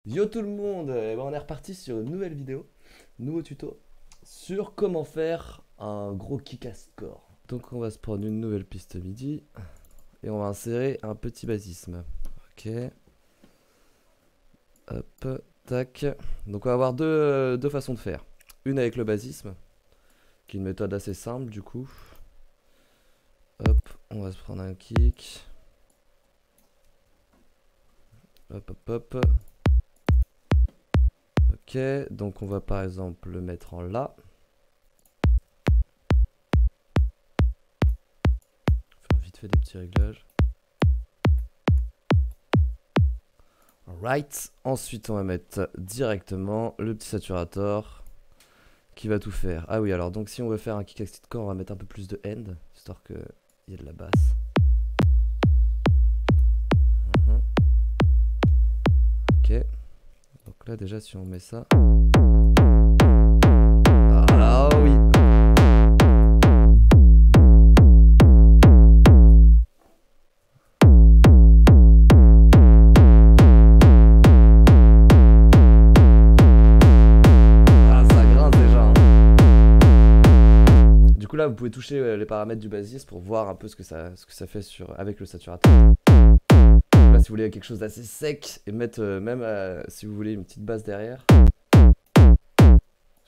Yo tout le monde, on est reparti sur une nouvelle vidéo, nouveau tuto, sur comment faire un gros kick à score. Donc on va se prendre une nouvelle piste MIDI et on va insérer un petit basisme. Ok. Hop, tac. Donc on va avoir deux façons de faire. Une avec le basisme, qui est une méthode assez simple du coup. Hop, on va se prendre un kick. Hop, hop, hop. Ok, donc on va par exemple le mettre en La. Faire vite fait des petits réglages. Alright, ensuite on va mettre directement le petit saturator qui va tout faire. Ah oui, alors donc si on veut faire un kick exit core, on va mettre un peu plus de end, histoire qu'il y ait de la basse. Ok, donc là déjà si on met ça... Ah oui. Là vous pouvez toucher les paramètres du basisme pour voir un peu ce que ça fait avec le saturateur. Là si vous voulez quelque chose d'assez sec et mettre même si vous voulez une petite basse derrière. Je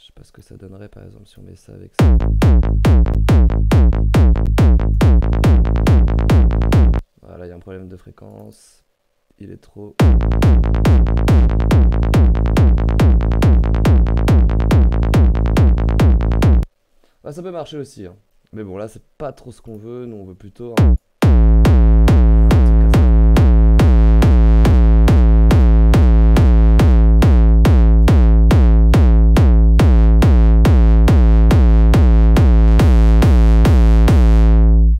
sais pas ce que ça donnerait par exemple si on met ça avec ça. Voilà, il y a un problème de fréquence. Il est trop... Bah, ça peut marcher aussi, hein. Mais bon là c'est pas trop ce qu'on veut, nous on veut plutôt un...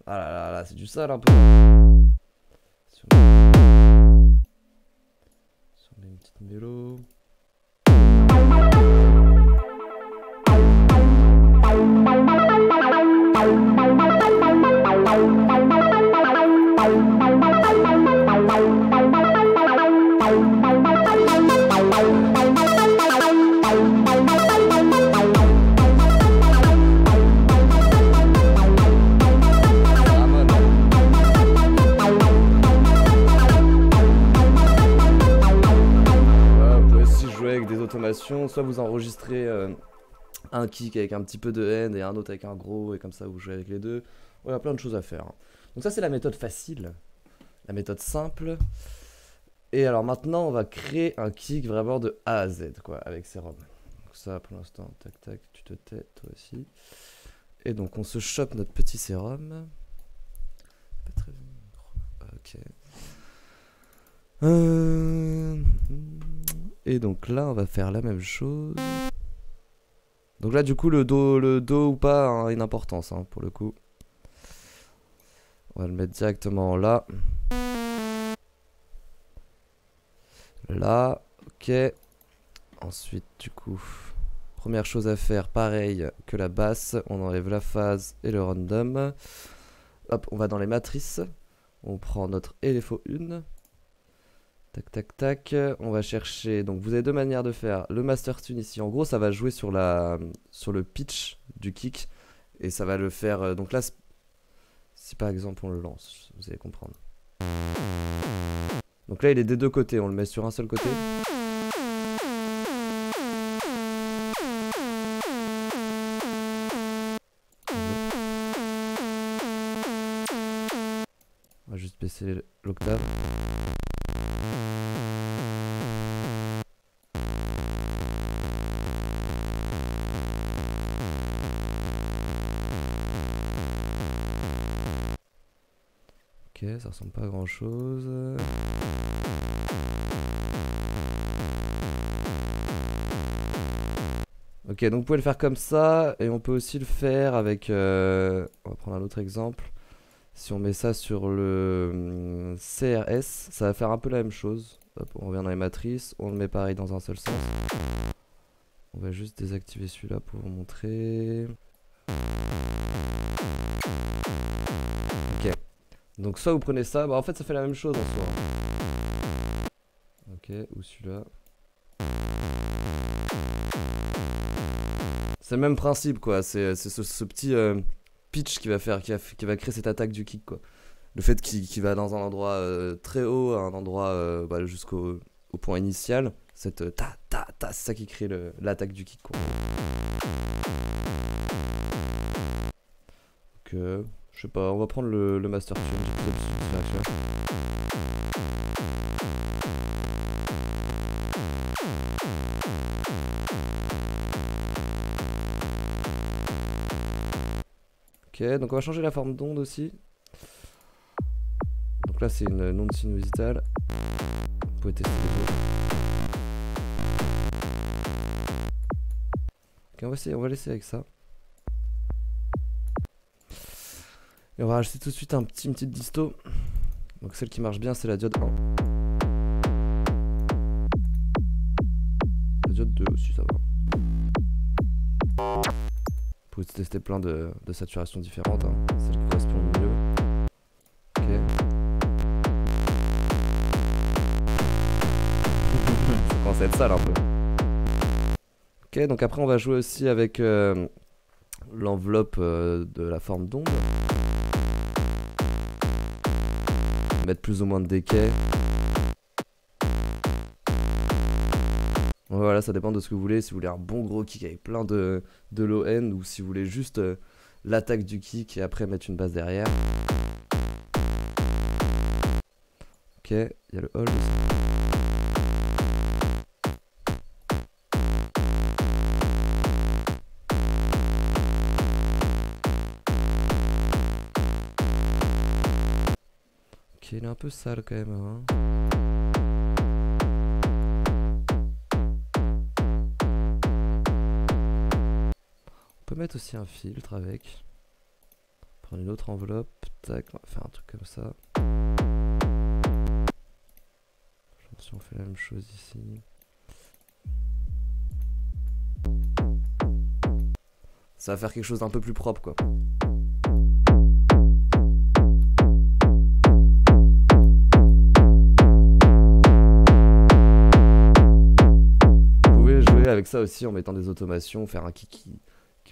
Ah là là, c'est du sale un peu. Si on met une petite mélo... Soit vous enregistrez un kick avec un petit peu de end et un autre avec un gros, et comme ça vous jouez avec les deux. Il y a plein de choses à faire. Donc ça c'est la méthode facile, la méthode simple. Et alors maintenant on va créer un kick vraiment de A à Z quoi, avec Serum. Donc ça pour l'instant, tac tac, tu te tais toi aussi. Et donc on se chope notre petit Serum. Pas très... Ok. Et donc là on va faire la même chose. Donc là du coup le do ou pas a une importance hein, pour le coup. On va le mettre directement là. Là, ok. Ensuite du coup, première chose à faire, pareil que la basse, on enlève la phase et le random. Hop, on va dans les matrices. On prend notre LFO 1. Tac tac tac, on va chercher, donc vous avez deux manières de faire, le master tune ici, en gros ça va jouer sur le pitch du kick, et ça va le faire, donc là, si par exemple on le lance, vous allez comprendre. Donc là il est des deux côtés, on le met sur un seul côté. On va juste baisser l'octave. Ok, ça ressemble pas à grand chose. Ok, donc vous pouvez le faire comme ça, et on peut aussi le faire avec... on va prendre un autre exemple. Si on met ça sur le CRS, ça va faire un peu la même chose. Hop, on revient dans les matrices, on le met pareil dans un seul sens. On va juste désactiver celui-là pour vous montrer. Ok. Donc soit vous prenez ça, bah en fait ça fait la même chose en soi. Ok, ou celui-là. C'est le même principe, quoi. C'est ce petit pitch qui va créer cette attaque du kick, quoi. Le fait qu'il va dans un endroit très haut, à un endroit bah, jusqu'au au point initial, cette ta ta ta, c'est ça qui crée l'attaque du kick, quoi. Donc, je sais pas, on va prendre le Master Tune, j'ai plus l'habitude de faire actuellement. Ok, donc on va changer la forme d'onde aussi. Donc là c'est une onde sinusoïdale. Vous pouvez tester les autres. Ok, on va laisser avec ça. Et on va rajouter tout de suite une petite disto. Donc celle qui marche bien c'est la diode 1. La diode 2 aussi ça va. Vous pouvez tester plein de saturations différentes, hein. Celle qui correspond le mieux. Ok. Ça commence à être sale un peu. Ok, donc après on va jouer aussi avec l'enveloppe de la forme d'onde. Mettre plus ou moins de decay. Voilà, ça dépend de ce que vous voulez. Si vous voulez un bon gros kick avec plein de low end, ou si vous voulez juste l'attaque du kick et après mettre une basse derrière. Ok, il y a le hold aussi. Ok, il est un peu sale quand même, hein. On peut mettre aussi un filtre avec. Prendre une autre enveloppe. Tac, on va faire un truc comme ça. Si on fait la même chose ici. Ça va faire quelque chose d'un peu plus propre, quoi. Vous pouvez jouer avec ça aussi en mettant des automations, faire un kick qui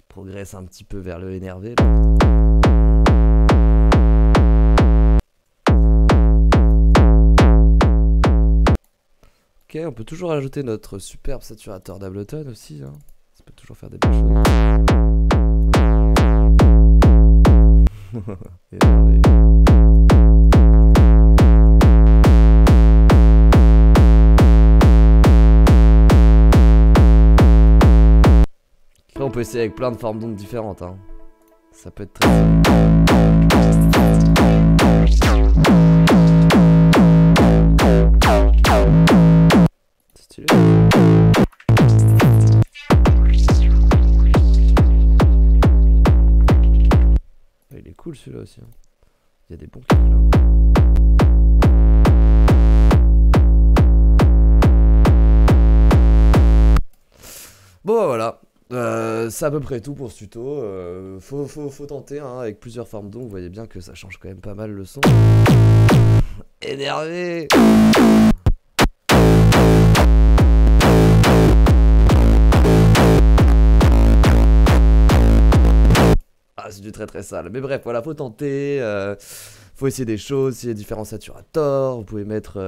progresse un petit peu vers le énervé. Là. Ok, on peut toujours ajouter notre superbe saturateur d'Ableton aussi, hein. Ça peut toujours faire des belles choses. Après, on peut essayer avec plein de formes d'ondes différentes, hein. Ça peut être très stylé. Il est cool celui-là aussi, hein. Il y a des bons kicks là. Bon voilà, c'est à peu près tout pour ce tuto. Faut tenter, hein, avec plusieurs formes d'ondes. Vous voyez bien que ça change quand même pas mal le son. Énervé. Ah, c'est du très très sale. Mais bref, voilà, faut tenter. Faut essayer des choses. Il y a différents saturators. Vous pouvez mettre...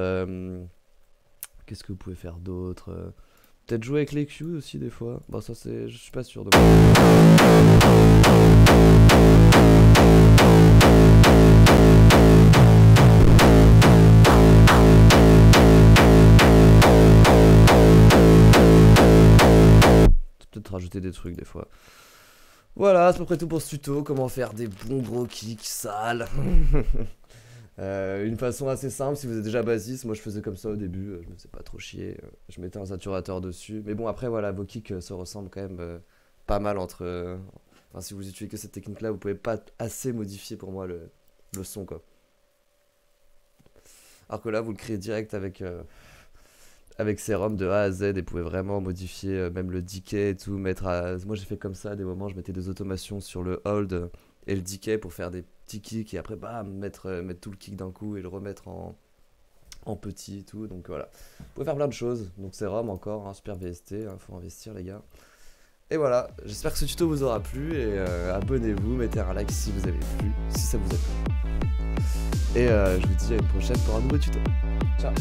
qu'est-ce que vous pouvez faire d'autre? Peut-être jouer avec les Q aussi des fois. Bon, ça c'est... Je suis pas sûr de moi. Peut-être rajouter des trucs des fois. Voilà, c'est à peu près tout pour ce tuto. Comment faire des bons gros kicks sales. Une façon assez simple, si vous êtes déjà bassiste, moi je faisais comme ça au début, je me faisais pas trop chier, je mettais un saturateur dessus, mais bon après voilà, vos kicks se ressemblent quand même pas mal entre... Enfin si vous utilisez que cette technique là, vous pouvez pas assez modifier pour moi le son quoi. Alors que là vous le créez direct avec Serum de A à Z et vous pouvez vraiment modifier même le decay et tout, mettre à... Moi j'ai fait comme ça à des moments, je mettais des automations sur le hold et le decay pour faire des petits kicks et après bam, mettre tout le kick d'un coup et le remettre en petit et tout. Donc voilà, vous pouvez faire plein de choses. Donc Serum encore, hein, super VST, hein, faut investir les gars. Et voilà, j'espère que ce tuto vous aura plu et abonnez-vous, mettez un like si vous avez plu, si ça vous a plu. Et je vous dis à une prochaine pour un nouveau tuto. Ciao.